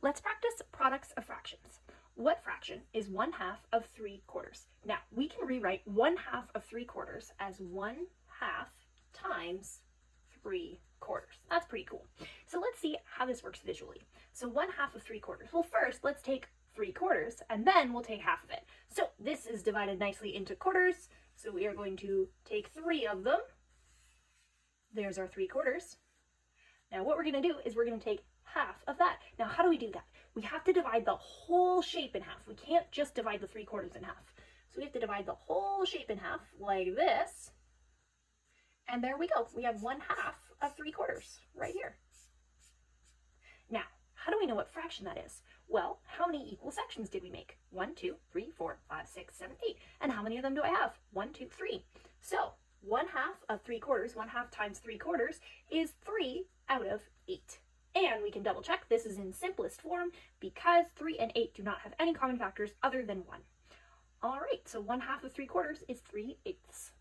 Let's practice products of fractions. What fraction is 1/2 of 3/4? Now, we can rewrite 1/2 of 3/4 as 1/2 times 3/4. That's pretty cool. So let's see how this works visually. So 1/2 of 3/4. Well, first, let's take 3/4 and then we'll take half of it. So this is divided nicely into quarters. So we are going to take 3 of them. There's our 3/4. Now what we're going to do is we're going to take half of that. Now how do we do that? We have to divide the whole shape in half. We can't just divide the 3/4 in half. So we have to divide the whole shape in half like this. And there we go. We have 1/2 of 3/4 right here. Now, how do we know what fraction that is? Well, how many equal sections did we make? 1, 2, 3, 4, 5, 6, 7, 8. And how many of them do I have? 1, 2, 3. So 1/2 of 3/4, 1/2 times 3/4 is 3 out of 8. And we can double check this is in simplest form because 3 and 8 do not have any common factors other than 1. All right, so 1/2 of 3/4 is 3/8.